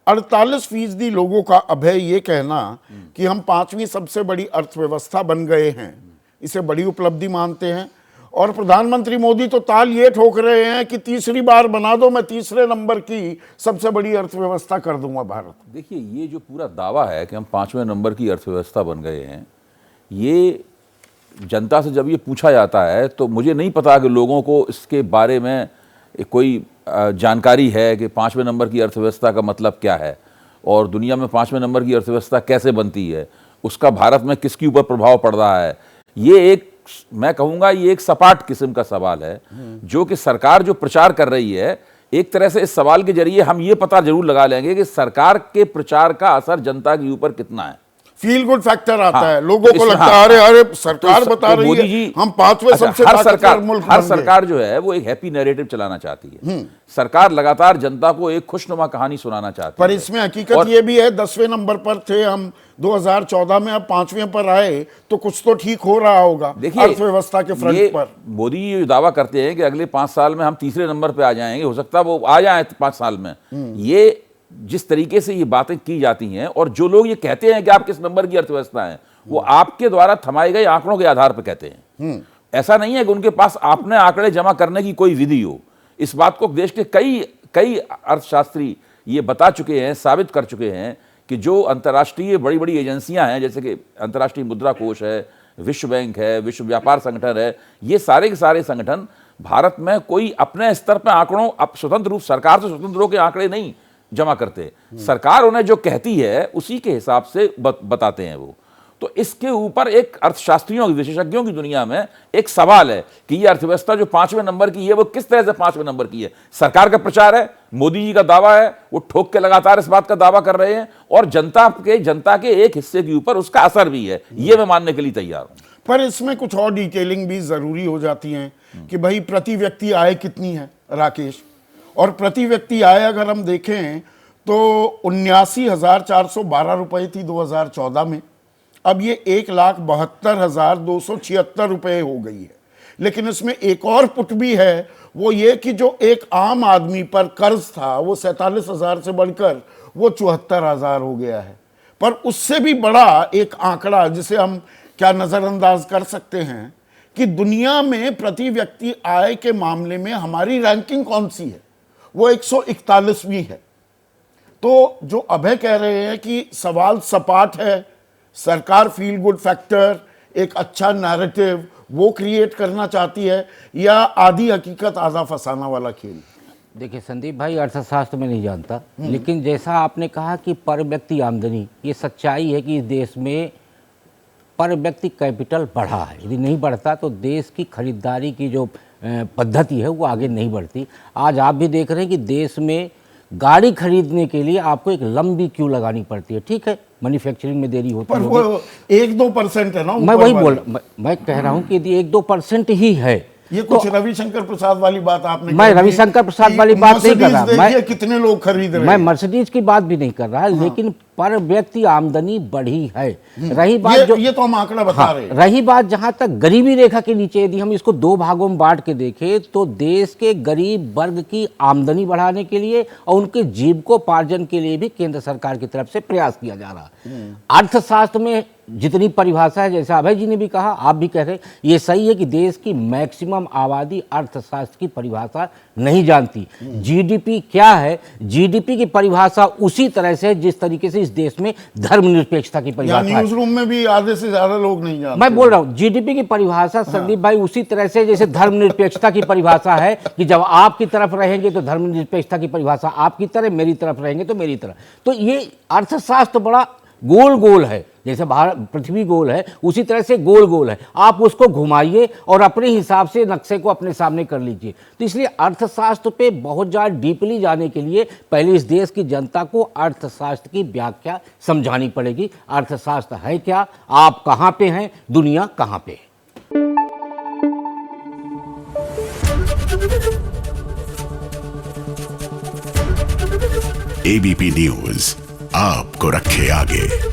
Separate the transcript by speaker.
Speaker 1: 48% लोगों का अभय ये कहना कि हम 5वीं सबसे बड़ी अर्थव्यवस्था बन गए हैं, इसे बड़ी उपलब्धि मानते हैं। और प्रधानमंत्री मोदी तो ताल ये ठोक रहे हैं कि तीसरी बार बना दो, मैं तीसरे नंबर की सबसे बड़ी अर्थव्यवस्था कर दूंगा भारत।
Speaker 2: देखिए, ये जो पूरा दावा है कि हम 5वें नंबर की अर्थव्यवस्था बन गए हैं, ये जनता से जब ये पूछा जाता है तो मुझे नहीं पता कि लोगों को इसके बारे में कोई जानकारी है कि 5वें नंबर की अर्थव्यवस्था का मतलब क्या है और दुनिया में 5वें नंबर की अर्थव्यवस्था कैसे बनती है, उसका भारत में किसके ऊपर प्रभाव पड़ रहा है। ये एक, मैं कहूँगा, ये एक सपाट किस्म का सवाल है जो कि सरकार जो प्रचार कर रही है, एक तरह से इस सवाल के जरिए हम ये पता जरूर लगा लेंगे कि सरकार के प्रचार का असर जनता के ऊपर कितना है।
Speaker 1: फील गुड फैक्टर आता है, लोगों को लगता है अरे अरे सरकार बता रही है हम 5वें सबसे ताकतवर मुल्क।
Speaker 2: हर सरकार जो है वो एक हैप्पी नैरेटिव चलाना चाहती है। सरकार लगातार जनता को एक खुशनुमा कहानी सुनाना चाहती है।
Speaker 1: पर इसमें हकीकत ये भी है, 10वें नंबर पर थे हम 2014 में, अब 5वें पर आए तो कुछ तो ठीक हो रहा होगा अर्थव्यवस्था के फ्रंट पर।
Speaker 2: मोदी ये दावा करते हैं कि अगले 5 साल में हम तीसरे नंबर पे आ जाएंगे, हो सकता है वो आ जाए 5 साल में। ये जिस तरीके से ये बातें की जाती हैं और जो लोग ये कहते हैं कि आप किस नंबर की अर्थव्यवस्था हैं, वो आपके द्वारा थमाए गए आंकड़ों के आधार पर कहते हैं। ऐसा नहीं है कि उनके पास आपने आंकड़े जमा करने की कोई विधि हो। इस बात को देश के कई अर्थशास्त्री ये बता चुके हैं, साबित कर चुके हैं कि जो अंतर्राष्ट्रीय बड़ी बड़ी एजेंसियां हैं, जैसे कि अंतर्राष्ट्रीय मुद्रा कोष है, विश्व बैंक है, विश्व व्यापार संगठन है, ये सारे के सारे संगठन भारत में कोई अपने स्तर पर आंकड़ों, स्वतंत्र रूप सरकार से स्वतंत्र होकर आंकड़े नहीं जमा करते। सरकार उन्हें जो कहती है उसी के हिसाब से बताते हैं वो। तो इसके ऊपर एक अर्थशास्त्रियों, विशेषज्ञों की दुनिया में एक सवाल है कि ये अर्थव्यवस्था जो 5वें नंबर की है वो किस तरह से 5वें नंबर की है। सरकार का प्रचार है, मोदी जी का दावा है, वो ठोक के लगातार इस बात का दावा कर रहे हैं और जनता के एक हिस्से के ऊपर उसका असर भी है, ये मैं मानने के लिए तैयार हूं।
Speaker 1: पर इसमें कुछ और डिटेलिंग भी जरूरी हो जाती है कि भाई प्रति व्यक्ति आय कितनी है राकेश, और प्रति व्यक्ति आय अगर हम देखें तो 79,412 रुपए थी 2014 में, अब ये 1,72,276 रुपए हो गई है। लेकिन इसमें एक और पुट भी है, वो ये कि जो एक आम आदमी पर कर्ज था वो 47,000 से बढ़कर वो 74,000 हो गया है। पर उससे भी बड़ा एक आंकड़ा जिसे हम क्या नजरअंदाज कर सकते हैं कि दुनिया में प्रति व्यक्ति आय के मामले में हमारी रैंकिंग कौन सी है, वो 141वीं है। तो जो अभय कह रहे हैं कि सवाल सपाट है, सरकार फील गुड फैक्टर, एक अच्छा नैरेटिव वो क्रिएट करना चाहती है, या आधी हकीकत आधा फसाना वाला खेल।
Speaker 3: देखिए संदीप भाई, अर्थशास्त्र में नहीं जानता, लेकिन जैसा आपने कहा कि पर व्यक्ति आमदनी, ये सच्चाई है कि इस देश में पर व्यक्ति कैपिटल बढ़ा है। यदि नहीं बढ़ता तो देश की खरीदारी की जो पद्धति है वो आगे नहीं बढ़ती। आज आप भी देख रहे हैं कि देश में गाड़ी खरीदने के लिए आपको एक लंबी क्यू लगानी पड़ती है। ठीक है, मैन्युफैक्चरिंग में देरी होती है,
Speaker 1: पर वो 1-2% है ना।
Speaker 3: मैं वही मैं कह रहा हूँ कि यदि 1-2% ही है,
Speaker 1: ये कुछ रविशंकर प्रसाद वाली बात आपने,
Speaker 3: मैं रविशंकर प्रसाद वाली बात नहीं कर रहा, मैं
Speaker 1: कितने लोग खरीद रहे हैं,
Speaker 3: मैं मर्सिडीज की बात भी नहीं कर रहा, लेकिन पर व्यक्ति आमदनी बढ़ी है। रही बात
Speaker 1: ये तो हम आंकड़ा बता रहे हैं।
Speaker 3: रही बात जहां तक गरीबी रेखा के नीचे, यदि हम इसको 2 भागों में बांट के देखें तो देश के गरीब वर्ग की आमदनी बढ़ाने के लिए और उनके जीविकोपार्जन के लिए भी केंद्र सरकार की तरफ से प्रयास किया जा रहा है। अर्थशास्त्र में जितनी परिभाषा है, जैसा अभय जी ने भी कहा, आप भी कह रहे हैं, ये सही है कि देश की मैक्सिमम आबादी अर्थशास्त्र की परिभाषा नहीं जानती। जीडीपी क्या है, जीडीपी की परिभाषा उसी तरह से जिस तरीके से इस देश में धर्मनिरपेक्षता की परिभाषा है।
Speaker 1: न्यूज़ रूम में भी आधे से ज्यादा लोग नहीं जानते।
Speaker 3: मैं बोल रहा हूँ जीडीपी की परिभाषा संदीप भाई उसी तरह से जैसे धर्मनिरपेक्षता की परिभाषा है कि जब आपकी तरफ रहेंगे तो धर्मनिरपेक्षता की परिभाषा आपकी तरह, मेरी तरफ रहेंगे तो मेरी तरह। तो ये अर्थशास्त्र बड़ा गोल गोल है, जैसे भारत पृथ्वी गोल है उसी तरह से गोल गोल है। आप उसको घुमाइए और अपने हिसाब से नक्शे को अपने सामने कर लीजिए। तो इसलिए अर्थशास्त्र पे बहुत ज़्यादा डीपली जाने के लिए पहले इस देश की जनता को अर्थशास्त्र की व्याख्या समझानी पड़ेगी। अर्थशास्त्र है क्या, आप कहाँ पे हैं, दुनिया कहाँ पे है।
Speaker 4: एबीपी न्यूज आपको रखे आगे।